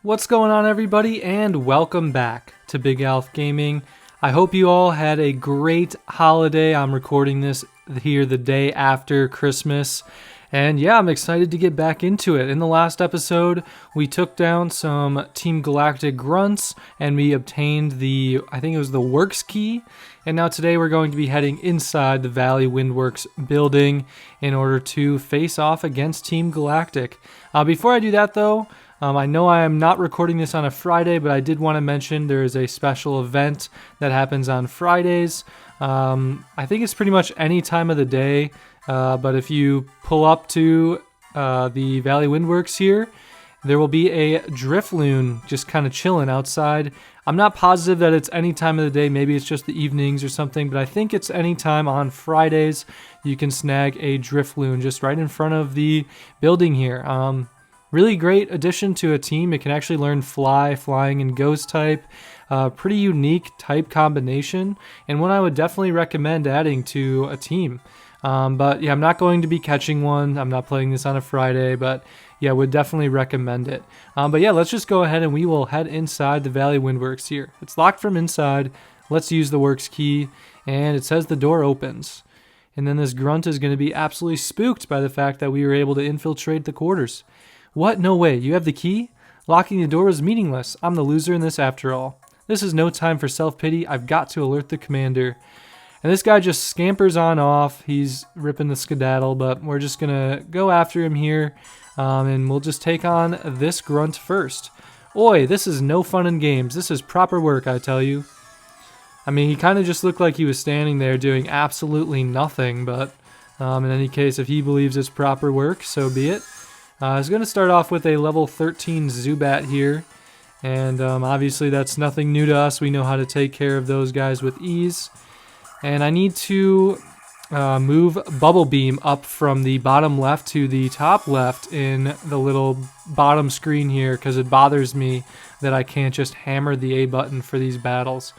What's going on, everybody, and welcome back to BigAlphGaming. I hope you all had a great holiday. I'm recording this here the day after Christmas. And yeah, I'm excited to get back into it. In the last episode, we took down some Team Galactic grunts and we obtained I think it was the Works key. And now today we're going to be heading inside the Valley Windworks building in order to face off against Team Galactic. Before I do that though, I know I am not recording this on a Friday, but I did want to mention there is a special event that happens on Fridays. I think it's pretty much any time of the day, but if you pull up to the Valley Windworks here, there will be a Drifloon just kind of chilling outside. I'm not positive that it's any time of the day. Maybe it's just the evenings or something, but I think it's any time on Fridays you can snag a Drifloon just right in front of the building here. Really great addition to a team. It can actually learn flying, and ghost type. Pretty unique type combination, and one I would definitely recommend adding to a team. But yeah, I'm not going to be catching one. I'm not playing this on a Friday, but yeah, would definitely recommend it. But yeah, let's just go ahead and we will head inside the Valley Windworks here. It's locked from inside. Let's use the Works key, and it says the door opens. And then this grunt is going to be absolutely spooked by the fact that we were able to infiltrate the quarters. What? No way. You have the key? Locking the door was meaningless. I'm the loser in this after all. This is no time for self-pity. I've got to alert the commander. And this guy just scampers on off. He's ripping the skedaddle, but we're just going to go after him here. And we'll just take on this grunt first. Oi, this is no fun and games. This is proper work, I tell you. I mean, he kind of just looked like he was standing there doing absolutely nothing, but in any case, if he believes it's proper work, so be it. I was going to start off with a level 13 Zubat here, and obviously that's nothing new to us. We know how to take care of those guys with ease. And I need to move Bubble Beam up from the bottom left to the top left in the little bottom screen here, because it bothers me that I can't just hammer the A button for these battles.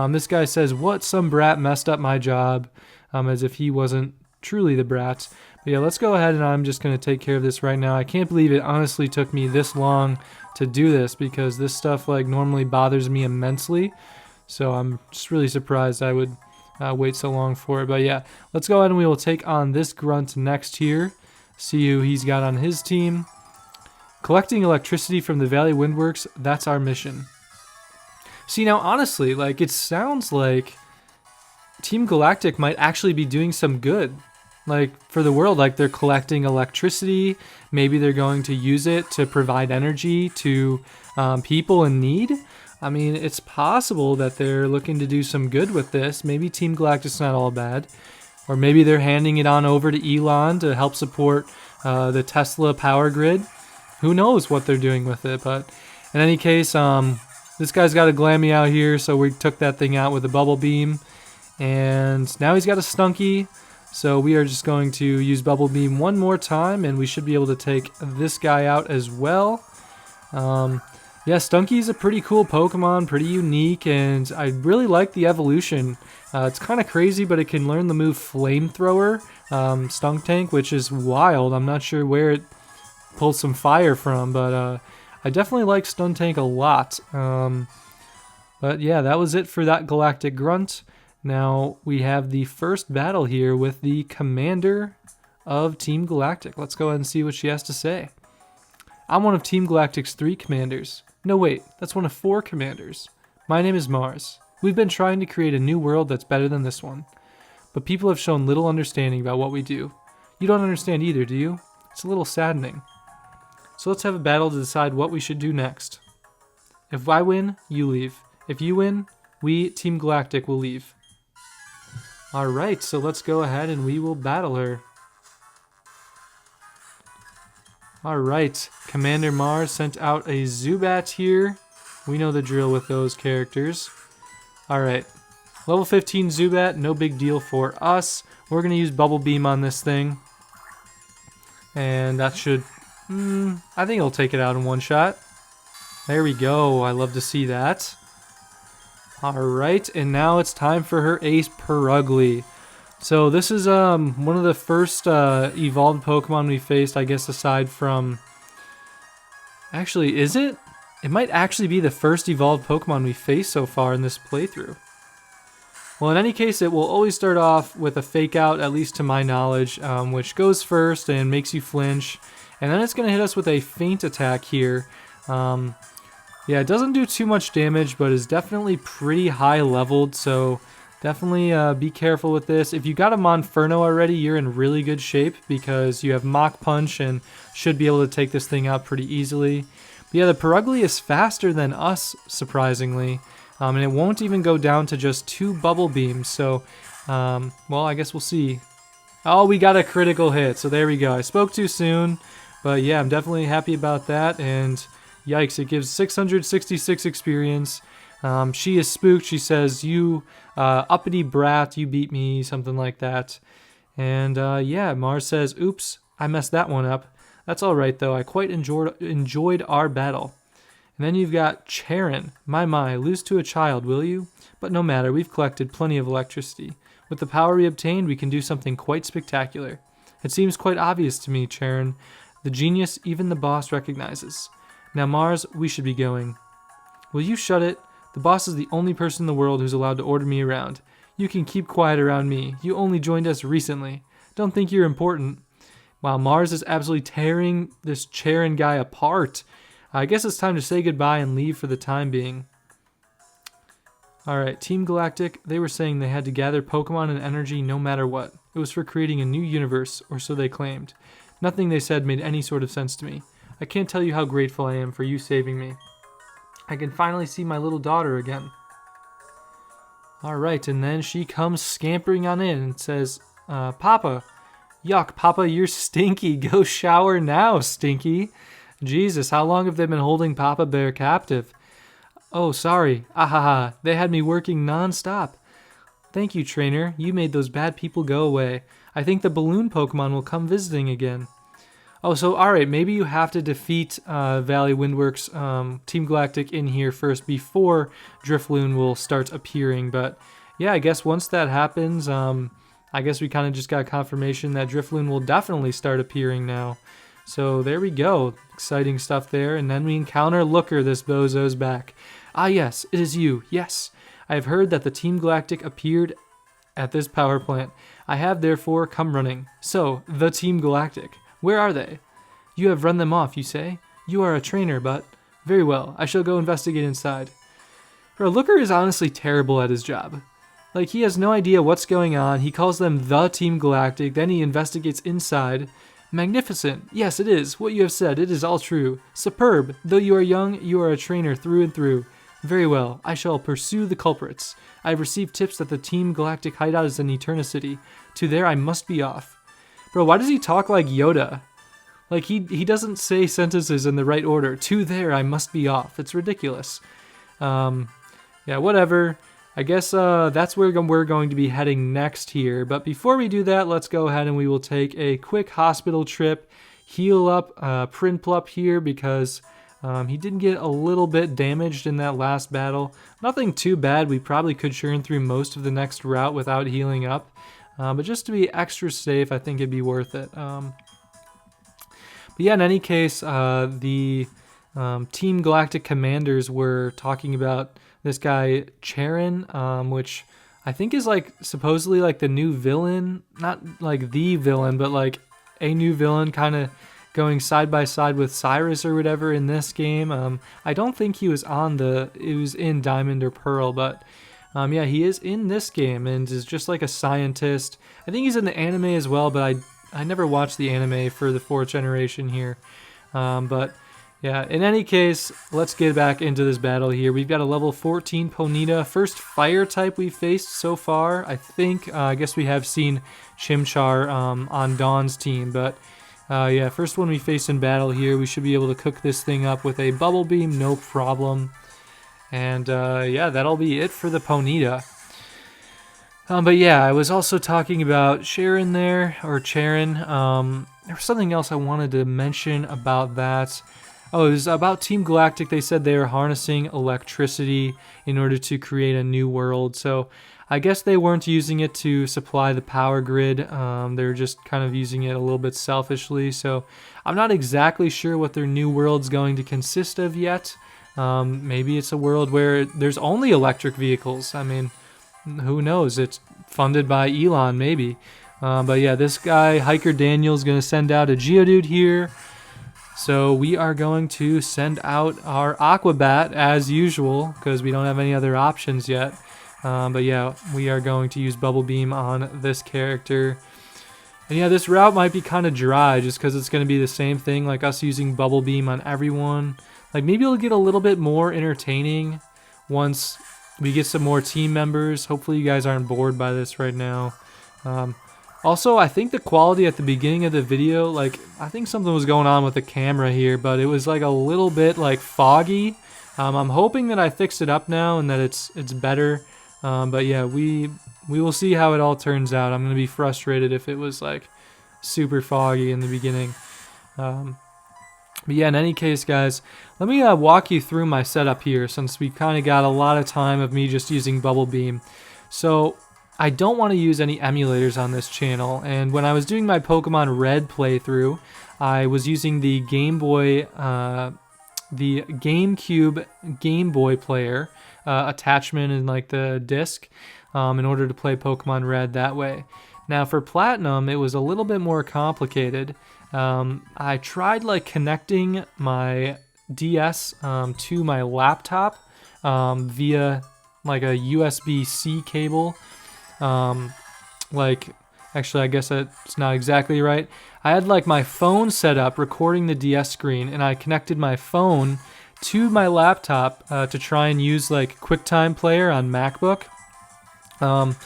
This guy says, "What? Some brat messed up my job," as if he wasn't truly the brat. But yeah, let's go ahead and I'm just going to take care of this right now. I can't believe it honestly took me this long to do this, because this stuff like normally bothers me immensely. So I'm just really surprised I would wait so long for it. But yeah, let's go ahead and we will take on this grunt next here. See who he's got on his team. Collecting electricity from the Valley Windworks, that's our mission. See, now honestly, like, it sounds like Team Galactic might actually be doing some good, like, for the world. Like, they're collecting electricity. Maybe they're going to use it to provide energy to people in need. I mean, it's possible that they're looking to do some good with this. Maybe Team Galactic's not all bad. Or maybe they're handing it on over to Elon to help support the Tesla power grid. Who knows what they're doing with it. But in any case, this guy's got a Glammy out here, so we took that thing out with a Bubble Beam. And now he's got a Stunky. So we are just going to use Bubble Beam one more time, and we should be able to take this guy out as well. Yeah, Stunky's a pretty cool Pokemon, pretty unique, and I really like the evolution. It's kind of crazy, but it can learn the move Flamethrower, Stunk Tank, which is wild. I'm not sure where it pulled some fire from, but I definitely like Stunk Tank a lot. But yeah, that was it for that Galactic Grunt. Now we have the first battle here with the commander of Team Galactic. Let's go ahead and see what she has to say. I'm one of Team Galactic's 3 commanders. No, wait, that's one of 4 commanders. My name is Mars. We've been trying to create a new world that's better than this one. But people have shown little understanding about what we do. You don't understand either, do you? It's a little saddening. So let's have a battle to decide what we should do next. If I win, you leave. If you win, we, Team Galactic, will leave. Alright, so let's go ahead and we will battle her. Alright, Commander Mars sent out a Zubat here. We know the drill with those characters. Alright, level 15 Zubat, no big deal for us. We're going to use Bubble Beam on this thing. And that should, I think it'll take it out in one shot. There we go, I love to see that. Alright, and now it's time for her Ace Perugly. So this is one of the first evolved Pokemon we faced, I guess, aside from... Actually, is it? it might actually be the first evolved Pokemon we faced so far in this playthrough. Well, in any case, it will always start off with a fake out, at least to my knowledge, which goes first and makes you flinch. And then it's going to hit us with a feint attack here. Yeah, it doesn't do too much damage, but is definitely pretty high leveled, so definitely be careful with this. If you got a Monferno already, you're in really good shape because you have Mach Punch and should be able to take this thing out pretty easily. But yeah, the Perugly is faster than us, surprisingly. And it won't even go down to just 2 Bubble Beams, so, well, I guess we'll see. Oh, we got a critical hit, so there we go. I spoke too soon, but yeah, I'm definitely happy about that, and yikes, it gives 666 experience. She is spooked. She says, you uppity brat, you beat me, something like that. And yeah, Mars says, oops, I messed that one up. That's alright, though. I quite enjoyed our battle. And then you've got Charon. My, lose to a child, will you? But no matter, we've collected plenty of electricity. With the power we obtained, we can do something quite spectacular. It seems quite obvious to me, Charon. The genius even the boss recognizes. Now, Mars, we should be going. Will you shut it? The boss is the only person in the world who's allowed to order me around. You can keep quiet around me. You only joined us recently. Don't think you're important. Wow, Mars is absolutely tearing this Charon guy apart. I guess it's time to say goodbye and leave for the time being. Alright, Team Galactic, they were saying they had to gather Pokemon and energy no matter what. It was for creating a new universe, or so they claimed. Nothing they said made any sort of sense to me. I can't tell you how grateful I am for you saving me. I can finally see my little daughter again. Alright, and then she comes scampering on in and says, Papa. Yuck, Papa, you're stinky. Go shower now, Stinky. Jesus, how long have they been holding Papa Bear captive? Oh, sorry. Ahaha, they had me working non-stop. Thank you, trainer. You made those bad people go away. I think the balloon Pokemon will come visiting again. Oh, so alright, maybe you have to defeat Valley Windworks Team Galactic in here first before Drifloon will start appearing. But yeah, I guess once that happens, I guess we kind of just got confirmation that Drifloon will definitely start appearing now. So there we go. Exciting stuff there. And then we encounter Looker, this bozo's back. Ah yes, it is you. Yes. I have heard that the Team Galactic appeared at this power plant. I have therefore come running. So, the Team Galactic. Where are they? You have run them off, you say? You are a trainer, but... Very well. I shall go investigate inside. Bro, Looker is honestly terrible at his job. Like, he has no idea what's going on. He calls them the Team Galactic. Then he investigates inside. Magnificent. Yes, it is. What you have said, it is all true. Superb. Though you are young, you are a trainer through and through. Very well. I shall pursue the culprits. I have received tips that the Team Galactic hideout is in Eternity. To there I must be off. Bro, why does he talk like Yoda? Like, he doesn't say sentences in the right order. To there I must be off. It's ridiculous. Yeah, whatever. I guess that's where we're going to be heading next here. But before we do that, let's go ahead and we will take a quick hospital trip, heal up Prinplup here because he did get a little bit damaged in that last battle. Nothing too bad. We probably could churn through most of the next route without healing up. But just to be extra safe, I think it'd be worth it. But yeah, in any case, the Team Galactic commanders were talking about this guy Charon, which I think is like supposedly like the new villain, not like the villain, but like a new villain, kind of going side by side with Cyrus or whatever in this game. I don't think he was in Diamond or Pearl, but yeah, he is in this game and is just like a scientist. I think he's in the anime as well, but I never watched the anime for the 4th generation here. But yeah, in any case, let's get back into this battle here. We've got a level 14 Ponyta, first fire type we've faced so far. I think, I guess we have seen Chimchar on Dawn's team, but yeah, first one we face in battle here. We should be able to cook this thing up with a Bubble Beam, no problem. And yeah, that'll be it for the Ponyta. But yeah, I was also talking about Charon there, or Charon. There was something else I wanted to mention about that. Oh, it was about Team Galactic. They said they were harnessing electricity in order to create a new world. So I guess they weren't using it to supply the power grid. They're just kind of using it a little bit selfishly. So I'm not exactly sure what their new world's going to consist of yet. Maybe it's a world where there's only electric vehicles. I mean, who knows? It's funded by Elon, maybe. But yeah, this guy, Hiker Daniel, is going to send out a Geodude here. So we are going to send out our Aquabat as usual, because we don't have any other options yet. But yeah, we are going to use Bubble Beam on this character. And yeah, this route might be kind of dry, just because it's going to be the same thing, like us using Bubble Beam on everyone. Like, maybe it'll get a little bit more entertaining once we get some more team members. Hopefully you guys aren't bored by this right now. Also, I think the quality at the beginning of the video, like, I think something was going on with the camera here, but it was like a little bit like foggy. I'm hoping that I fixed it up now and that it's better. But yeah, we will see how it all turns out. I'm gonna be frustrated if it was like super foggy in the beginning. But yeah, in any case, guys, let me walk you through my setup here, since we kind of got a lot of time of me just using Bubble Beam. So I don't want to use any emulators on this channel, and when I was doing my Pokemon Red playthrough, I was using the Game Boy, the GameCube Game Boy player attachment in like the disc in order to play Pokemon Red that way. Now for Platinum, it was a little bit more complicated. I tried like connecting my DS to my laptop via like a USB-C cable. Like, actually, I guess that's not exactly right. I had like my phone set up recording the DS screen, and I connected my phone to my laptop to try and use like QuickTime Player on MacBook. And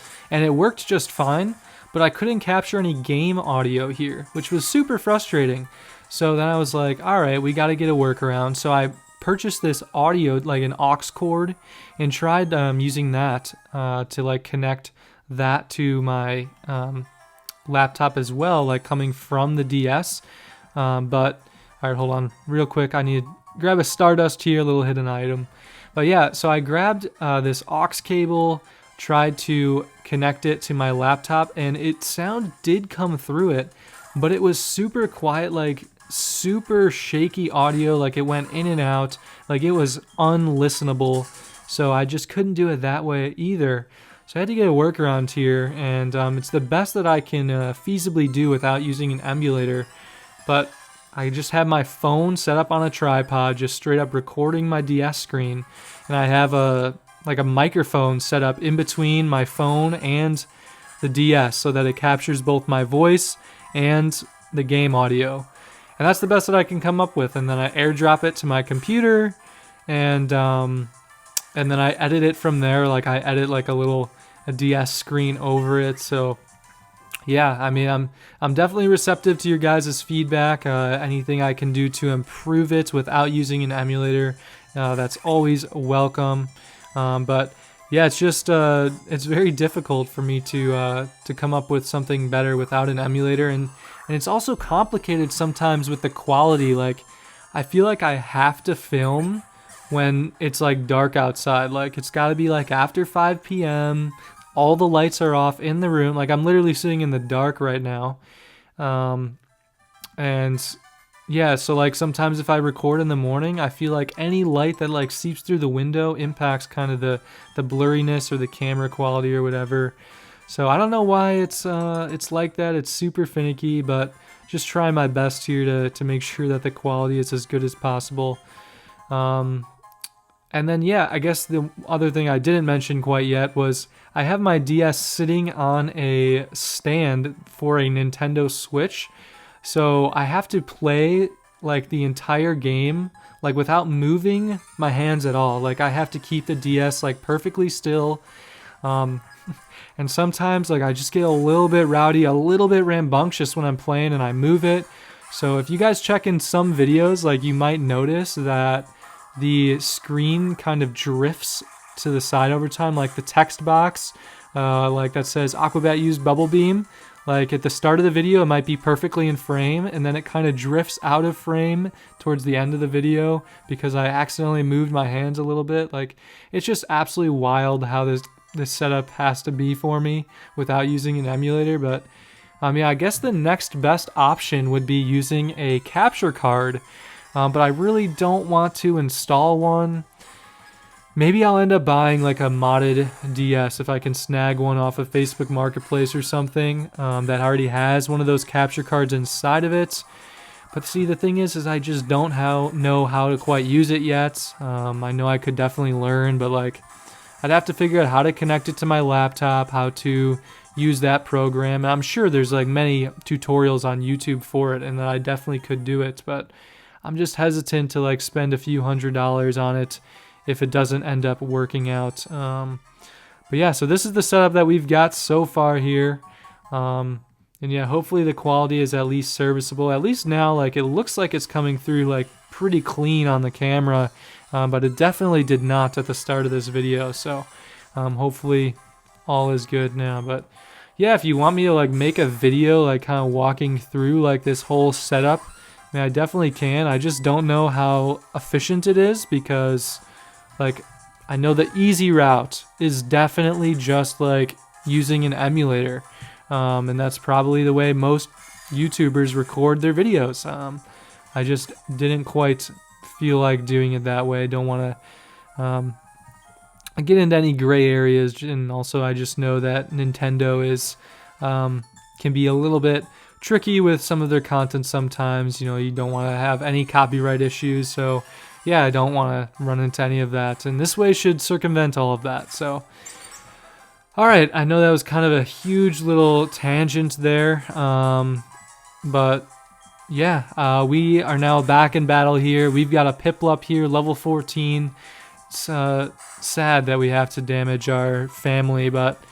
it worked just fine, but I couldn't capture any game audio here, which was super frustrating. So then I was like, all right, we got to get a workaround. So I purchased this audio, like an aux cord, and tried using that to like connect that to my laptop as well, like coming from the DS. But all right, hold on real quick. I need to grab a Stardust here, a little hidden item. But yeah, so I grabbed this aux cable, tried to connect it to my laptop, and sound did come through it, but it was super quiet, like super shaky audio, like it went in and out, like it was unlistenable. So I just couldn't do it that way either. So I had to get a workaround here, and it's the best that I can feasibly do without using an emulator. But I just have my phone set up on a tripod, just straight up recording my DS screen, and I have a microphone set up in between my phone and the DS so that it captures both my voice and the game audio. And that's the best that I can come up with. And then I airdrop it to my computer, and then I edit it from there. Like I edit like a DS screen over it. So yeah, I mean, I'm definitely receptive to your guys' feedback. Anything I can do to improve it without using an emulator, that's always welcome. But yeah, it's just it's very difficult for me to come up with something better without an emulator, and it's also complicated sometimes with the quality. Like, I feel like I have to film when it's like dark outside. Like, it's got to be like after 5 p.m. All the lights are off in the room. Like, I'm literally sitting in the dark right now. And yeah, so like sometimes if I record in the morning, I feel like any light that like seeps through the window impacts kind of the blurriness or the camera quality or whatever. So I don't know why it's like that. It's super finicky, but just trying my best here to make sure that the quality is as good as possible. And then yeah, I guess the other thing I didn't mention quite yet was I have my DS sitting on a stand for a Nintendo Switch. So I have to play like the entire game like without moving my hands at all. Like I have to keep the DS like perfectly still. And sometimes like I just get a little bit rowdy, a little bit rambunctious when I'm playing and I move it. So if you guys check in some videos, like you might notice that the screen kind of drifts to the side over time, like the text box like that says Aquabat used Bubble Beam. Like at the start of the video, it might be perfectly in frame, and then it kind of drifts out of frame towards the end of the video because I accidentally moved my hands a little bit. Like, it's just absolutely wild how this setup has to be for me without using an emulator. But yeah, I guess the next best option would be using a capture card. but I really don't want to install one. Maybe I'll end up buying like a modded DS if I can snag one off of Facebook Marketplace or something that already has one of those capture cards inside of it. But see, the thing is I just don't know how to quite use it yet. I know I could definitely learn, but like I'd have to figure out how to connect it to my laptop, how to use that program. And I'm sure there's like many tutorials on YouTube for it, and that I definitely could do it. But I'm just hesitant to like spend a few $100s on it if it doesn't end up working out. But yeah, so this is the setup that we've got so far here. And yeah, hopefully the quality is at least serviceable. At least now, like it looks like it's coming through like pretty clean on the camera, but it definitely did not at the start of this video. So hopefully all is good now. But yeah, if you want me to like make a video like kind of walking through like this whole setup, I mean, I definitely can. I just don't know how efficient it is because like I know the easy route is definitely just like using an emulator. And that's probably the way most YouTubers record their videos. I just didn't quite feel like doing it that way. Don't want to get into any gray areas, and also I just know that Nintendo is can be a little bit tricky with some of their content sometimes. You know, you don't want to have any copyright issues, so yeah, I don't want to run into any of that, and this way should circumvent all of that. So alright, I know that was kind of a huge little tangent there, but yeah, we are now back in battle here. We've got a Piplup here, level 14. It's sad that we have to damage our family, but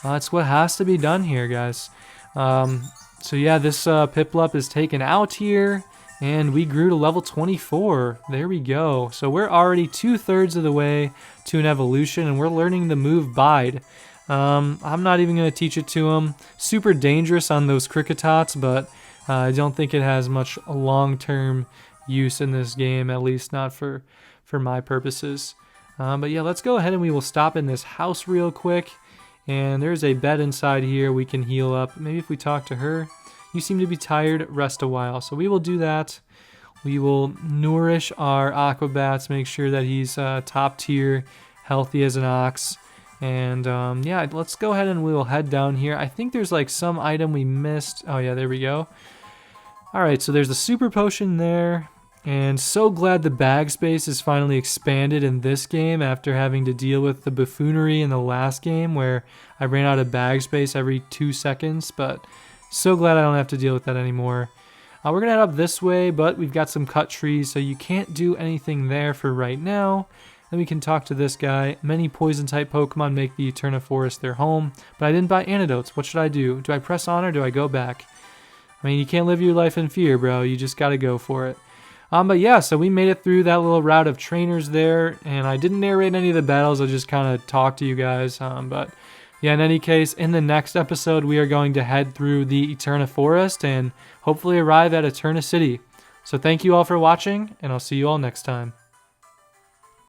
it's what has to be done here, guys. So yeah, this Piplup is taken out here, and we grew to level 24. There we go. So we're already 2/3 of the way to an evolution, and we're learning the move Bide. I'm not even going to teach it to him. Super dangerous on those Cricketots, but I don't think it has much long-term use in this game, at least not for my purposes. But yeah, let's go ahead and we will stop in this house real quick. And there's a bed inside here we can heal up. Maybe if we talk to her. You seem to be tired, rest a while. So we will do that. We will nourish our Aquabats, make sure that he's top tier, healthy as an ox. And yeah, let's go ahead and we will head down here. I think there's like some item we missed. Oh yeah, there we go. Alright, so there's a super potion there. And so glad the bag space is finally expanded in this game after having to deal with the buffoonery in the last game where I ran out of bag space every 2 seconds. But so glad I don't have to deal with that anymore. We're going to head up this way, but we've got some cut trees, so you can't do anything there for right now. Then we can talk to this guy. Many poison-type Pokemon make the Eterna Forest their home, but I didn't buy antidotes. What should I do? Do I press on or do I go back? I mean, you can't live your life in fear, bro. You just gotta go for it. But yeah, so we made it through that little route of trainers there, and I didn't narrate any of the battles. I just kind of talked to you guys. But yeah, in any case, in the next episode, we are going to head through the Eterna Forest and hopefully arrive at Eterna City. So thank you all for watching, and I'll see you all next time.